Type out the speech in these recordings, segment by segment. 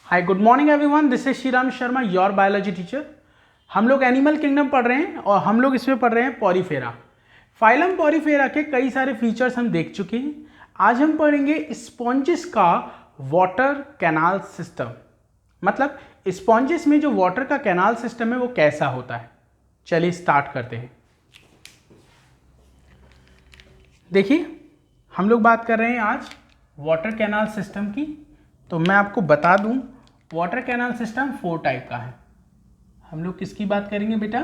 Hi good morning everyone, this is Shriram Sharma, your biology teacher. हम लोग animal kingdom पढ़ रहे हैं और हम लोग इसमें पढ़ रहे हैं पॉरीफेरा। फाइलम पॉरीफेरा के कई सारे फीचर्स हम देख चुके हैं। आज हम पढ़ेंगे स्पॉन्जिस का वाटर कैनाल सिस्टम। मतलब स्पॉन्जिस में जो वाटर का कैनाल सिस्टम है वो कैसा होता है। चलिए स्टार्ट करते हैं। देखिए, हम लोग बात कर रहे हैं आज वाटर कैनाल सिस्टम की। तो मैं आपको बता दूं, वाटर कैनाल सिस्टम 4 टाइप का है। हम लोग किसकी बात करेंगे बेटा?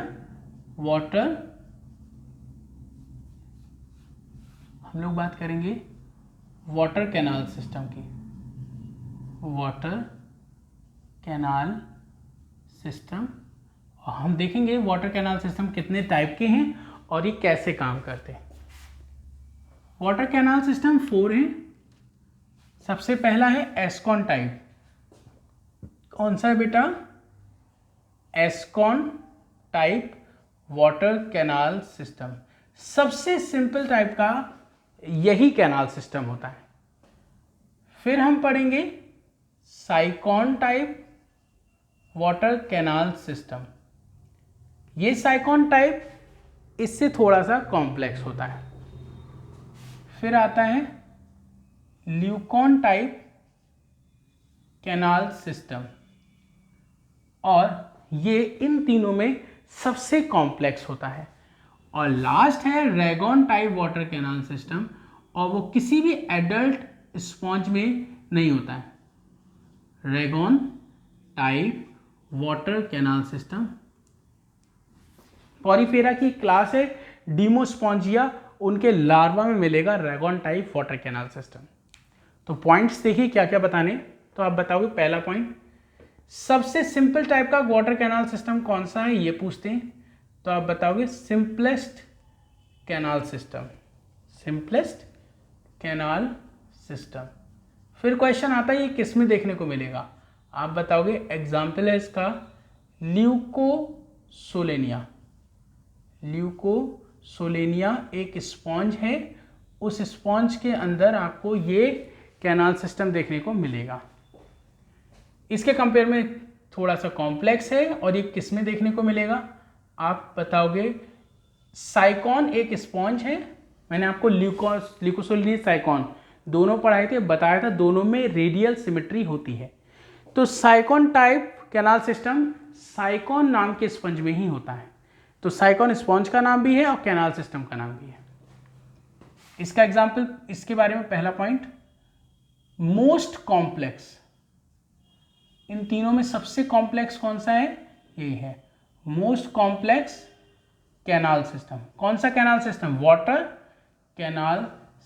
हम लोग बात करेंगे वाटर कैनाल सिस्टम की। वाटर कैनाल सिस्टम, और हम देखेंगे वाटर कैनाल सिस्टम कितने टाइप के हैं और ये कैसे काम करते हैं। वाटर कैनाल सिस्टम 4 है। सबसे पहला है एस्कॉन टाइप। कौन सा है बेटा? एस्कॉन टाइप वाटर कैनाल सिस्टम। सबसे सिंपल टाइप का यही कैनाल सिस्टम होता है। फिर हम पढ़ेंगे साइकॉन टाइप वाटर कैनाल सिस्टम। ये साइकॉन टाइप इससे थोड़ा सा कॉम्प्लेक्स होता है। फिर आता है ल्यूकॉन टाइप कैनाल सिस्टम, और ये इन तीनों में सबसे कॉम्प्लेक्स होता है। और लास्ट है rhagon type water canal system, और वो किसी भी एडल्ट स्पॉन्ज में नहीं होता है। Rhagon type water canal system Porifera की क्लास है डीमोस्पॉन्जिया, उनके लार्वा में मिलेगा rhagon type water canal system. तो पॉइंट्स देखिए क्या क्या बताने। तो आप बताओगे, पहला पॉइंट, सबसे सिंपल टाइप का वाटर कैनाल सिस्टम कौन सा है, ये पूछते हैं। तो आप बताओगे simplest canal system. Simplest canal system. फिर क्वेश्चन आता है ये किस में देखने को मिलेगा। आप बताओगे एग्जाम्पल है इसका ल्यूकोसोलेनिया। ल्यूकोसोलेनिया एक स्पॉन्ज है, उस स्पॉन्ज के अंदर आपको ये कैनाल सिस्टम देखने को मिलेगा। इसके कंपेयर में थोड़ा सा कॉम्प्लेक्स है, और ये किस में देखने को मिलेगा? आप बताओगे साइकॉन एक स्पॉन्ज है। मैंने आपको ल्यूकोसोलेनिया साइकॉन दोनों पढ़ाए थे, बताया था दोनों में रेडियल सिमेट्री होती है। तो साइकॉन टाइप कैनाल सिस्टम साइकॉन नाम के स्पंज में ही होता है। तो साइकॉन स्पॉन्ज का नाम भी है और कैनाल सिस्टम का नाम भी है। इसका एग्जाम्पल, इसके बारे में पहला पॉइंट, मोस्ट कॉम्प्लेक्स। इन तीनों में सबसे कॉम्प्लेक्स कौन सा है? ये है मोस्ट कॉम्प्लेक्स कैनाल सिस्टम। कौन सा canal system? Water canal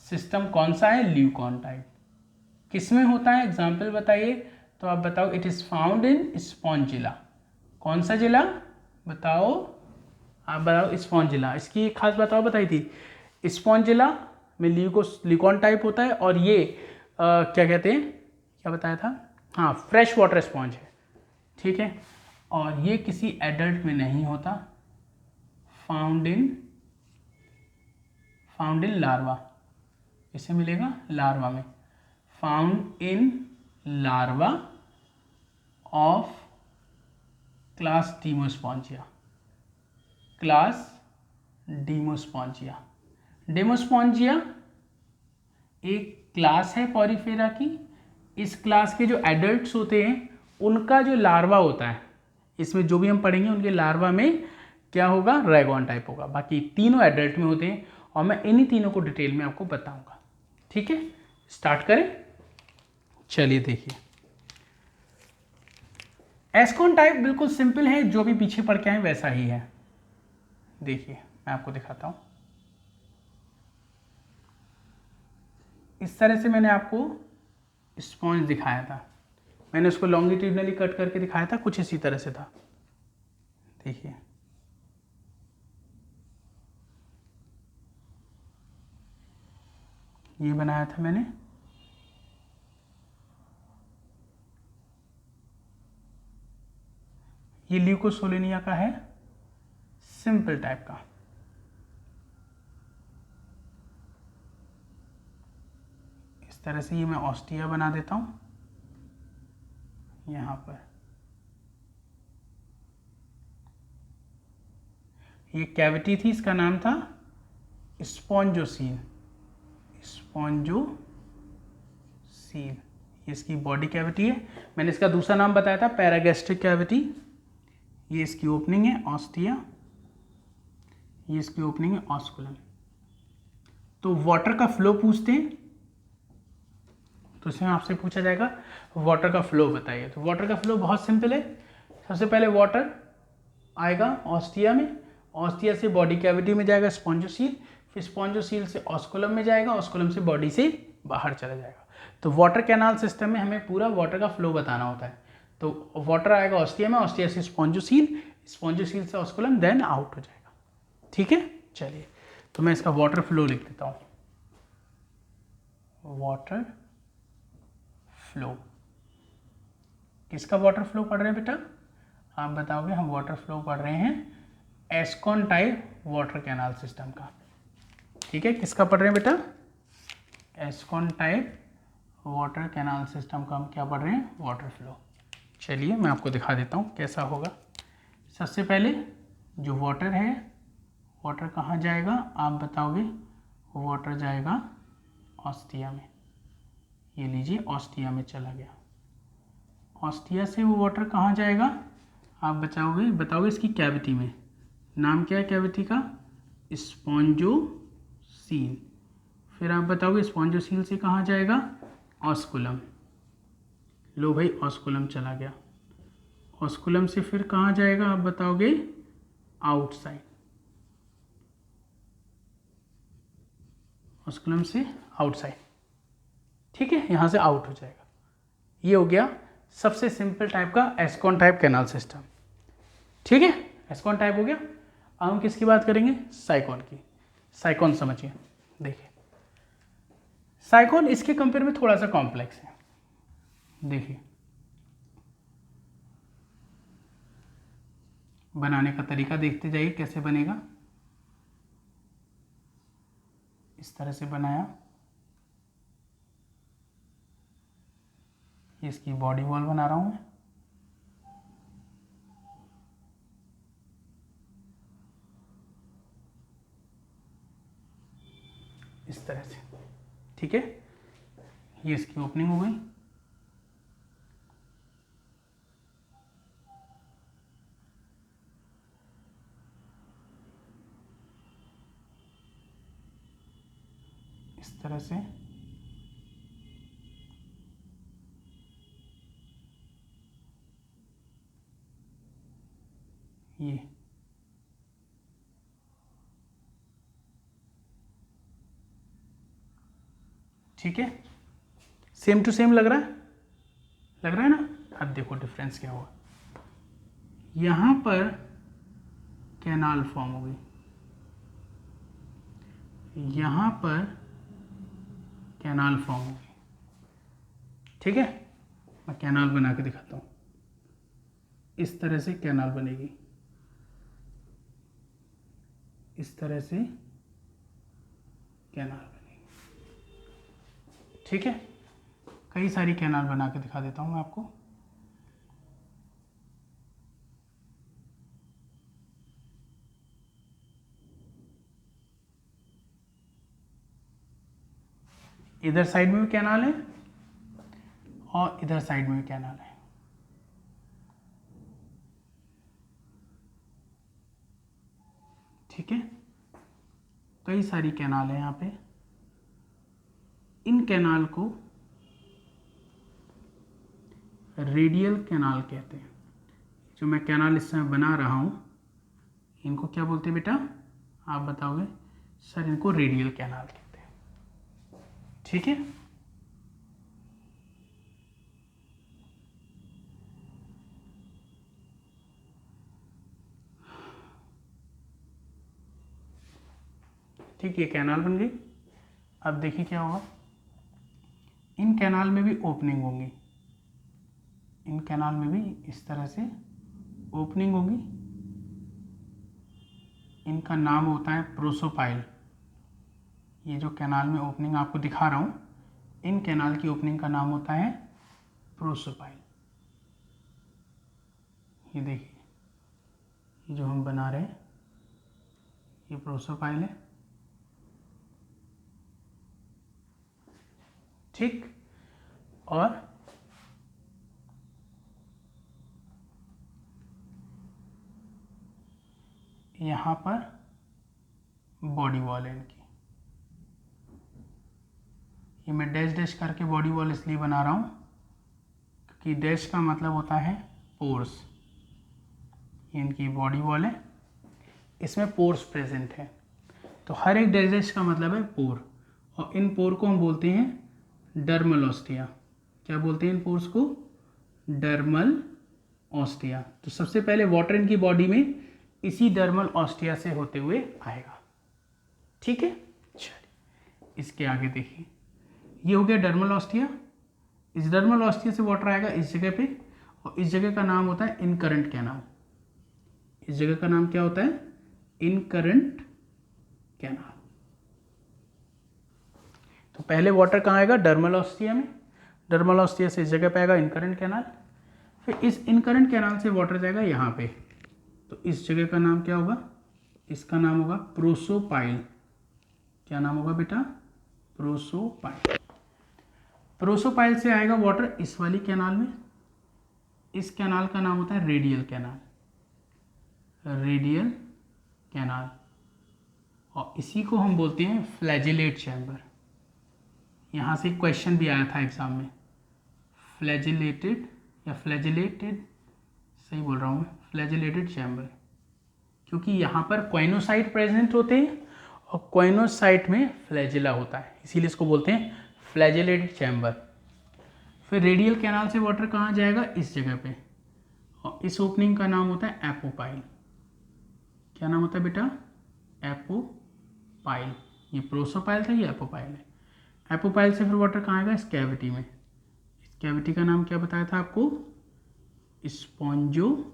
system कौन सा है? Leucon type. किसमें होता है? एग्जाम्पल बताइए। तो आप बताओ, it is found in Spongilla. कौन सा जिला बताओ? आप बताओ स्पॉन्जिला। इसकी एक खास बात और बताई थी, स्पॉन्जिला में ल्यूकॉन टाइप होता है, और ये क्या कहते हैं, क्या बताया था? हाँ, फ्रेश वाटर स्पॉन्ज है। ठीक है, और ये किसी एडल्ट में नहीं होता। फाउंड इन लार्वा, इसे मिलेगा लार्वा में। Found in larva of class Demospongiae. Class Demospongiae. Demospongiae एक क्लास है पॉरीफेरा की। इस क्लास के जो एडल्ट्स होते हैं उनका जो लार्वा होता है, इसमें जो भी हम पढ़ेंगे उनके लार्वा में क्या होगा? रैगॉन टाइप होगा। बाकी तीनों एडल्ट में होते हैं, और मैं इन्हीं तीनों को डिटेल में आपको बताऊंगा। ठीक है, स्टार्ट करें। चलिए देखिए, एस्कॉन टाइप बिल्कुल सिंपल है, जो भी पीछे पढ़ के आए वैसा ही है। देखिए मैं आपको दिखाता हूं। इस तरह से मैंने आपको स्पॉन्ज दिखाया था। मैंने उसको लॉन्गिट्यूडनली कट करके दिखाया था, कुछ इसी तरह से था। देखिए, ये बनाया था मैंने। ये ल्यूकोसोलेनिया का है, सिंपल टाइप का। इस तरह से ये मैं ऑस्टिया बना देता हूं। यहाँ पर ये कैविटी थी, इसका नाम था स्पॉन्जोसील। स्पॉन्जोसील ये इसकी बॉडी कैविटी है। मैंने इसका दूसरा नाम बताया था पैरागैस्ट्रिक कैविटी। ये इसकी ओपनिंग है ऑस्टिया, ये इसकी ओपनिंग है ऑस्कुलम। तो वाटर का फ्लो पूछते हैं तो इसमें आपसे पूछा जाएगा वाटर का फ्लो बताइए। तो वाटर का फ्लो बहुत सिंपल है। सबसे पहले वाटर आएगा ऑस्टिया में, ऑस्टिया से बॉडी कैविटी में जाएगा स्पॉन्जोसील, फिर स्पॉन्जोसील से ऑस्कुलम में जाएगा, ऑस्कुलम से बॉडी से बाहर चला जाएगा। तो वाटर कैनाल सिस्टम में हमें पूरा वाटर का फ्लो बताना होता है। तो वाटर आएगा ऑस्टिया में, ऑस्टिया से स्पॉन्जोसील, स्पॉन्जोसील से ऑस्कुलम, देन आउट हो जाएगा। ठीक है, चलिए तो मैं इसका वाटर फ्लो लिख देता हूँ। वाटर फ्लो, किसका वाटर फ्लो पढ़ रहे हैं बेटा? आप बताओगे। हम वाटर फ्लो पढ़ रहे हैं एस्कॉन टाइप वाटर कैनाल सिस्टम का। ठीक है, किसका पढ़ रहे हैं बेटा? एस्कॉन टाइप वाटर कैनाल सिस्टम का हम क्या पढ़ रहे हैं? Water flow. चलिए मैं आपको दिखा देता हूँ कैसा होगा। सबसे पहले जो वाटर है, वाटर कहाँ जाएगा आप बताओगे? वाटर जाएगा ऑस्टिया में। ये लीजिए ऑस्टिया में चला गया। ऑस्टिया से वो वाटर कहाँ जाएगा आप बताओगे इसकी कैविटी में। नाम क्या है कैविटी का? स्पॉन्जोसील। फिर आप बताओगे स्पॉन्जोसील से कहाँ जाएगा? ऑस्कुलम। लो भाई ऑस्कुलम चला गया। ऑस्कुलम से फिर कहाँ जाएगा आप बताओगे? आउटसाइड। ऑस्कुलम से आउटसाइड। ठीक है, यहाँ से आउट हो जाएगा। ये हो गया सबसे सिंपल टाइप का एस्कॉन टाइप कैनाल सिस्टम। ठीक है, एस्कॉन टाइप हो गया। अब हम किसकी बात करेंगे? साइकॉन की। साइकॉन समझिए, देखिए साइकॉन इसके कंपेयर में थोड़ा सा कॉम्प्लेक्स है। देखिए बनाने का तरीका देखते जाइए कैसे बनेगा। इस तरह से बनाया, ये इसकी बॉडी वॉल बना रहा हूं मैं। इस तरह से, ठीक है। ये इसकी ओपनिंग हो गई। इस तरह से ये ठीक है, सेम टू सेम लग रहा है, ना? अब देखो डिफरेंस क्या हुआ। यहां पर कैनाल फॉर्म हो गई, यहां पर कैनाल फॉर्म हो गई। ठीक है, मैं कैनाल बना के दिखाता हूं। इस तरह से कैनाल बनेगी, इस तरह से कैनाल बनेगी। ठीक है, कई सारी कैनाल बना के दिखा देता हूं मैं आपको। इधर साइड में भी कैनाल है और इधर साइड में भी कैनाल है। ठीक है, कई सारी कैनाल है यहाँ पे। इन कैनाल को रेडियल कैनाल कहते हैं। जो मैं कैनाल इस समय बना रहा हूँ इनको क्या बोलते हैं बेटा? आप बताओगे। सर इनको रेडियल कैनाल कहते हैं। ठीक है, ठीक, ये कैनाल बन गई। अब देखिए क्या होगा। इन कैनाल में भी ओपनिंग होंगी, इन कैनाल में भी इस तरह से ओपनिंग होगी। इनका नाम होता है प्रोसोपाइल। ये जो कैनाल में ओपनिंग आपको दिखा रहा हूँ, इन कैनाल की ओपनिंग का नाम होता है प्रोसोपाइल। ये देखिए, ये जो हम बना रहे हैं ये प्रोसोपाइल है, ठीक। और यहाँ पर बॉडी वॉल है इनकी। ये मैं डैश डैश करके बॉडी वॉल इसलिए बना रहा हूँ क्योंकि डैश का मतलब होता है पोर्स। ये इनकी बॉडी वॉल है, इसमें पोर्स प्रेजेंट है, तो हर एक डैश डैश का मतलब है पोर, और इन पोर को हम बोलते हैं डर्मल ऑस्टिया। क्या बोलते हैं इन पोर्स को? Dermal ostia. तो सबसे पहले वाटर इनकी बॉडी में इसी डर्मल ऑस्टिया से होते हुए आएगा, ठीक है। चलिए इसके आगे देखिए, ये हो गया डर्मल ऑस्टिया। इस डर्मल ऑस्टिया से वाटर आएगा इस जगह पे, और इस जगह का नाम होता है इनकरेंट कैनाल। इस जगह का नाम क्या होता है? Incurrent canal. तो पहले वाटर कहाँ आएगा? डर्मल ऑस्टिया में। डर्मल ऑस्टिया से इस जगह पे आएगा इनकरेंट कैनाल। फिर इस इनकरेंट कैनाल से वाटर जाएगा यहाँ पे, तो इस जगह का नाम क्या होगा? इसका नाम होगा प्रोसोपाइल। क्या नाम होगा बेटा? प्रोसोपाइल। प्रोसोपाइल से आएगा वाटर इस वाली कैनाल में। इस कैनाल का नाम होता है रेडियल कैनाल। रेडियल कैनाल, और इसी को हम बोलते हैं फ्लैजिलेट चैम्बर। यहाँ से क्वेश्चन भी आया था एग्जाम में, फ्लैजिलेटेड या फ्लैजिलेटेड, सही बोल रहा हूँ मैं, फ्लैजिलेटेड चैम्बर, क्योंकि यहाँ पर क्वाइनोसाइट प्रेजेंट होते हैं और क्वाइनोसाइट में फ्लैजिला होता है, इसीलिए इसको बोलते हैं फ्लैजिलेटेड चैम्बर। फिर रेडियल कैनाल से वाटर कहाँ जाएगा? इस जगह पे, और इस ओपनिंग का नाम होता है एपोपाइल। क्या नाम होता है बेटा? एपोपाइल। ये प्रोसोपाइल था, ये एपोपाइल है। एपोपाइल से फिर वाटर कहाँ आएगा? इस कैविटी में। इस कैविटी का नाम क्या बताया था आपको? स्पॉन्जोसील।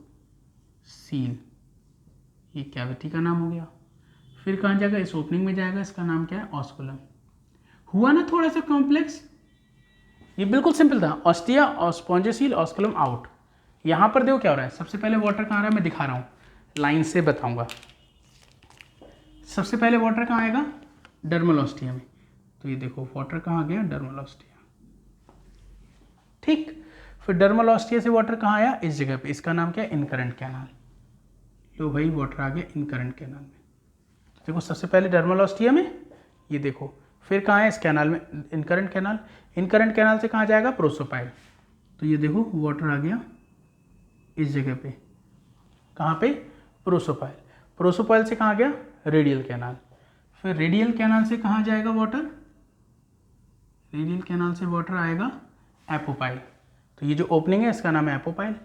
ये कैविटी का नाम हो गया। फिर कहाँ जाएगा? इस ओपनिंग में जाएगा, इसका नाम क्या है? ऑस्कुलम। हुआ ना थोड़ा सा कॉम्प्लेक्स? ये बिल्कुल सिंपल था, ऑस्टिया और स्पॉन्जोसील, ऑस्कुलम आउट। यहाँ पर देखो क्या हो रहा है, सबसे पहले वाटर कहाँ आ रहा है मैं दिखा रहा हूँ, लाइन से बताऊंगा। सबसे पहले वाटर कहाँ आएगा? डर्मल ऑस्टिया में। तो ये देखो वाटर कहाँ गया? डर्मल ऑस्टिया, ठीक। फिर डर्मल ऑस्टिया से वाटर कहाँ आया? इस जगह पे, इसका नाम क्या है? Incurrent canal. लो भाई वाटर आ गया इनकरेंट कैनाल में। तो देखो सबसे पहले डर्मल ऑस्टिया में, ये देखो, फिर कहाँ है? इस कैनाल में, इनकरेंट कैनाल। इनकरेंट कैनाल से कहाँ जाएगा? प्रोसोपाइल। तो ये देखो वाटर आ गया इस जगह पे, कहाँ पे? प्रोसोपाइल। प्रोसोपाइल से कहाँ गया? Radial canal. फिर रेडियल कैनाल से कहाँ जाएगा वाटर? रेडियल कैनाल से वाटर आएगा एपोपाइल। तो ये जो ओपनिंग है इसका नाम है एपोपाइल।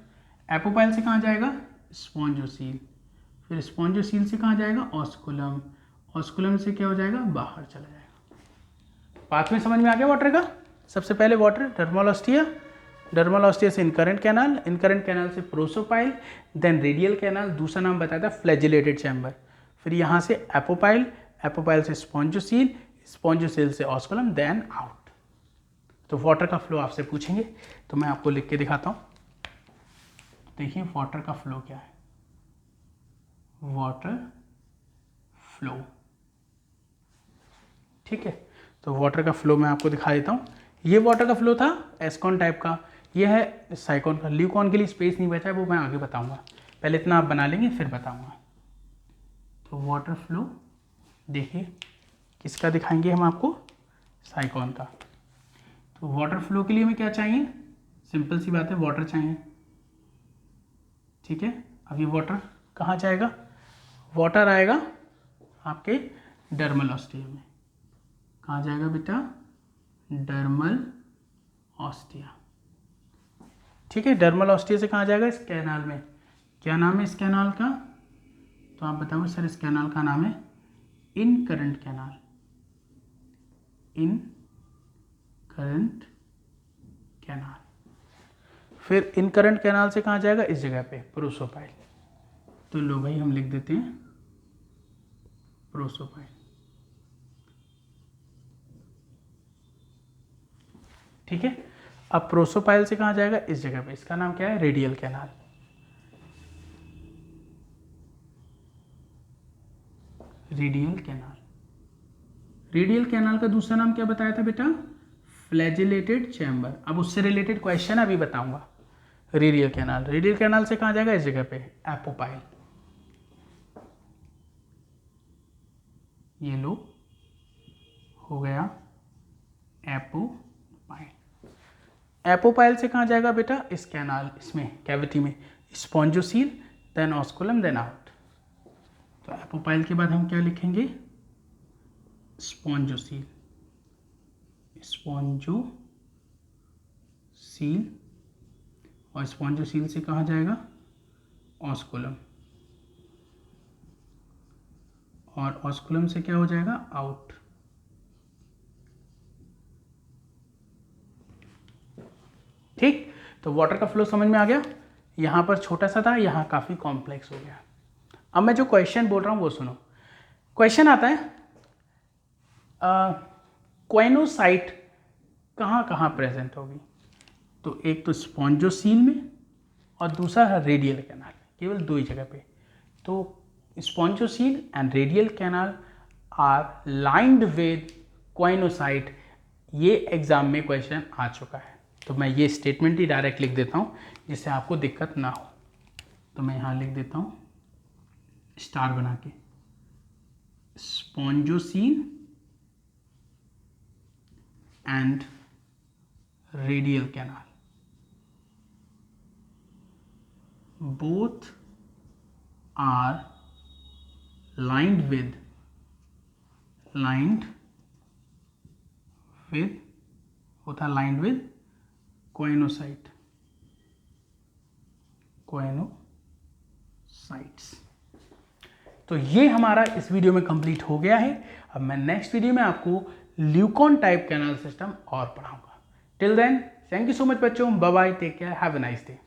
एपोपाइल से कहाँ जाएगा? स्पॉन्जोसील। फिर स्पॉन्जोसील से कहाँ जाएगा? ऑस्कुलम। ऑस्कुलम से क्या हो जाएगा? बाहर चला जाएगा। बात में समझ में आ गया वाटर का? सबसे पहले water dermal ostia, dermal ostia से इनकरेंट कैनाल, इनकरेंट कैनाल से प्रोसोपाइल, देन रेडियल कैनाल, दूसरा नाम बताया था फ्लैजिलेटेड चैम्बर। फिर यहाँ से एपोपाइल, एपोपाइल से स्पॉन्जोसील, स्पॉन्जोसील से ऑस्कुलम, देन आउट। तो वाटर का फ्लो आपसे पूछेंगे तो मैं आपको लिख के दिखाता हूँ। देखिए वाटर का फ्लो क्या है, वाटर फ्लो, ठीक है। तो वाटर का फ्लो मैं आपको दिखा देता हूँ। ये वाटर का फ्लो था एस्कॉन टाइप का, ये है साइकॉन का। ल्यूकॉन के लिए स्पेस नहीं बचा है, वो मैं आगे बताऊंगा, पहले इतना आप बना लेंगे फिर बताऊंगा। तो वाटर फ्लो देखिए किसका दिखाएंगे हम आपको? साइकॉन का। तो वाटर फ्लो के लिए हमें क्या चाहिए? सिंपल सी बात है, वाटर चाहिए, ठीक है। अब ये वाटर कहाँ जाएगा? वाटर आएगा आपके डर्मल ऑस्टिया में। कहाँ जाएगा बेटा? डर्मल ऑस्टिया, ठीक है। डर्मल ऑस्टिया से कहाँ जाएगा? इस कैनाल में। क्या नाम है इस कैनाल का? तो आप बताओ सर, इस कैनाल का नाम है इनकरेंट कैनाल। Incurrent canal. फिर इनकरेंट कैनाल से कहाँ जाएगा? इस जगह पे, प्रोसोपाइल। तो लो भाई हम लिख देते हैं प्रोसोपाइल, ठीक है। अब प्रोसोपाइल से कहाँ जाएगा? इस जगह पे, इसका नाम क्या है? Radial canal. Radial canal. Radial canal का दूसरा नाम क्या बताया था बेटा? Flagellated chamber. अब उससे रिलेटेड क्वेश्चन अभी बताऊंगा। रेडियल कैनाल, रेडियल कैनाल से कहाँ जाएगा? इस जगह पे एपोपाइल। ये लो हो गया एपोपाइल। एपोपाइल से कहाँ जाएगा बेटा? इस कैनाल, इसमें कैविटी में spongocoel, then osculum, then out. तो एपोपाइल के बाद हम क्या लिखेंगे? स्पॉन्जोसील। स्पॉन्जोसील, और स्पॉन्जोसील से कहाँ जाएगा? ऑस्कुलम, और ऑस्कुलम से क्या हो जाएगा? आउट। ठीक, तो वाटर का फ्लो समझ में आ गया। यहां पर छोटा सा था, यहां काफी कॉम्प्लेक्स हो गया। अब मैं जो क्वेश्चन बोल रहा हूं वो सुनो। क्वेश्चन आता है क्वेनोसाइट कहाँ कहाँ प्रेजेंट होगी? तो एक तो स्पॉन्जोसील में और दूसरा है रेडियल कैनाल में, केवल दो ही जगह पे। तो spongocoel and radial canal are lined with choanocyte. ये एग्जाम में क्वेश्चन आ चुका है, तो मैं ये स्टेटमेंट ही डायरेक्ट लिख देता हूँ जिससे आपको दिक्कत ना हो। तो मैं यहाँ लिख देता हूँ स्टार बना के, spongocoel and radial canal, both are lined with coenocytes. तो ये हमारा इस वीडियो में कंप्लीट हो गया है। अब मैं नेक्स्ट वीडियो में आपको ल्यूकॉन टाइप कैनाल सिस्टम और पढ़ाऊंगा। Till then, thank you so much बच्चों, bye bye, take care, have a nice day.